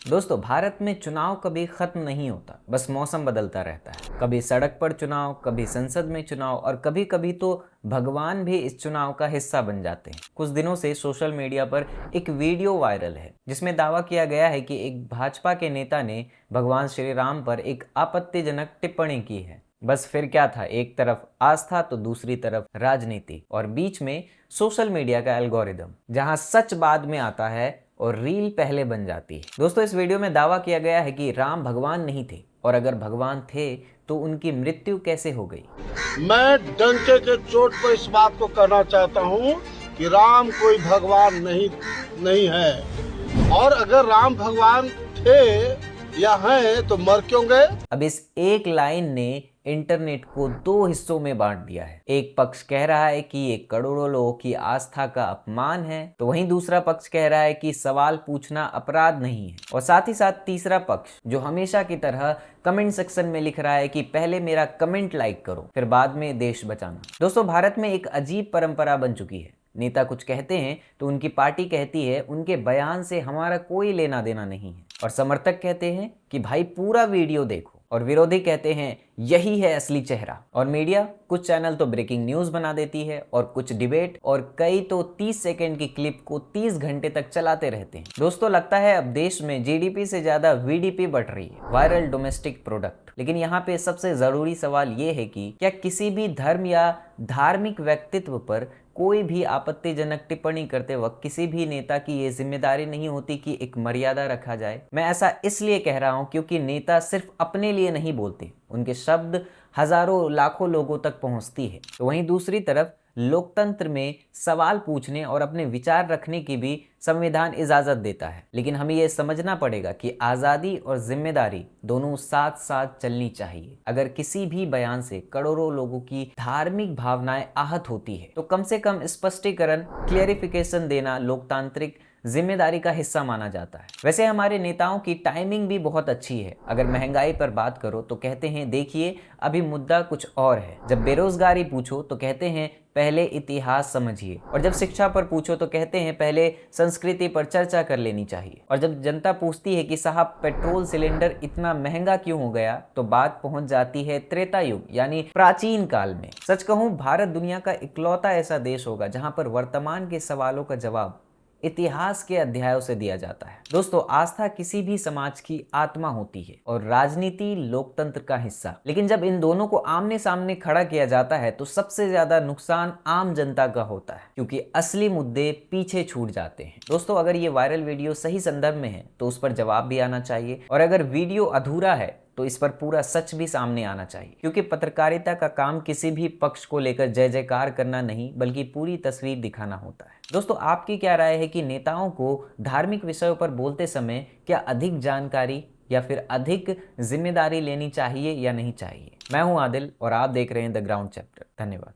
दोस्तों, भारत में चुनाव कभी खत्म नहीं होता, बस मौसम बदलता रहता है। कभी सड़क पर चुनाव, कभी संसद में चुनाव और कभी कभी तो भगवान भी इस चुनाव का हिस्सा बन जाते हैं। कुछ दिनों से सोशल मीडिया पर एक वीडियो वायरल है जिसमें दावा किया गया है कि एक भाजपा के नेता ने भगवान श्री राम पर एक आपत्तिजनक टिप्पणी की है। बस फिर क्या था, एक तरफ आस्था तो दूसरी तरफ राजनीति और बीच में सोशल मीडिया का एल्गोरिदम, जहां सच बाद में आता है और रील पहले बन जाती है। दोस्तों, इस वीडियो में दावा किया गया है कि राम भगवान नहीं थे, और अगर भगवान थे तो उनकी मृत्यु कैसे हो गई। मैं डंके के चोट पर इस बात को कहना चाहता हूं कि राम कोई भगवान नहीं है, और अगर राम भगवान थे या हैं तो मर क्यों गए। अब इस एक लाइन ने इंटरनेट को दो हिस्सों में बांट दिया है। एक पक्ष कह रहा है कि ये करोड़ों लोगों की आस्था का अपमान है, तो वहीं दूसरा पक्ष कह रहा है कि सवाल पूछना अपराध नहीं है। और साथ ही साथ तीसरा पक्ष, जो हमेशा की तरह कमेंट सेक्शन में लिख रहा है कि पहले मेरा कमेंट लाइक करो, फिर बाद में देश बचाना। दोस्तों, भारत में एक अजीब परंपरा बन चुकी है। नेता कुछ कहते हैं तो उनकी पार्टी कहती है उनके बयान से हमारा कोई लेना देना नहीं है, और समर्थक कहते हैं कि भाई पूरा वीडियो देखो, और विरोधी कहते हैं यही है असली चेहरा। और मीडिया, कुछ चैनल तो ब्रेकिंग न्यूज बना देती है और कुछ डिबेट, और कई तो 30 सेकंड की क्लिप को 30 घंटे तक चलाते रहते हैं। दोस्तों, लगता है अब देश में जीडीपी से ज्यादा वीडीपी बढ़ रही है, वायरल डोमेस्टिक प्रोडक्ट। लेकिन यहाँ पे सबसे जरूरी सवाल ये है कि क्या किसी भी धर्म या धार्मिक व्यक्तित्व पर कोई भी आपत्तिजनक टिप्पणी करते वक्त किसी भी नेता की ये जिम्मेदारी नहीं होती कि एक मर्यादा रखा जाए। मैं ऐसा इसलिए कह रहा हूं क्योंकि नेता सिर्फ अपने लिए नहीं बोलते, उनके शब्द हजारों लाखों लोगों तक पहुंचती है। तो वहीं दूसरी तरफ लोकतंत्र में सवाल पूछने और अपने विचार रखने की भी संविधान इजाजत देता है। लेकिन हमें यह समझना पड़ेगा कि आजादी और जिम्मेदारी दोनों साथ साथ चलनी चाहिए। अगर किसी भी बयान से करोड़ों लोगों की धार्मिक भावनाएं आहत होती है तो कम से कम स्पष्टीकरण, क्लेरिफिकेशन देना लोकतांत्रिक जिम्मेदारी का हिस्सा माना जाता है। वैसे हमारे नेताओं की टाइमिंग भी बहुत अच्छी है। अगर महंगाई पर बात करो तो कहते हैं देखिए अभी मुद्दा कुछ और है। जब बेरोजगारी पूछो तो कहते हैं पहले इतिहास समझिए, और जब शिक्षा पर पूछो तो कहते हैं पहले संस्कृति पर चर्चा कर लेनी चाहिए। और जब जनता पूछती है कि साहब पेट्रोल सिलेंडर इतना महंगा क्यों हो गया, तो बात पहुंच जाती है त्रेता युग यानी प्राचीन काल में। सच कहूं, भारत दुनिया का इकलौता ऐसा देश होगा जहां पर वर्तमान के सवालों का जवाब इतिहास के अध्यायों से दिया जाता है। दोस्तों, आस्था किसी भी समाज की आत्मा होती है और राजनीति लोकतंत्र का हिस्सा। लेकिन जब इन दोनों को आमने सामने खड़ा किया जाता है तो सबसे ज्यादा नुकसान आम जनता का होता है, क्योंकि असली मुद्दे पीछे छूट जाते हैं। दोस्तों, अगर ये वायरल वीडियो सही संदर्भ में है तो उस पर जवाब भी आना चाहिए, और अगर वीडियो अधूरा है तो इस पर पूरा सच भी सामने आना चाहिए। क्योंकि पत्रकारिता का काम किसी भी पक्ष को लेकर जय जयकार करना नहीं, बल्कि पूरी तस्वीर दिखाना होता है। दोस्तों, आपकी क्या राय है कि नेताओं को धार्मिक विषयों पर बोलते समय क्या अधिक जानकारी या फिर अधिक जिम्मेदारी लेनी चाहिए या नहीं चाहिए? मैं हूं आदिल और आप देख रहे हैं द ग्राउंड चैप्टर। धन्यवाद।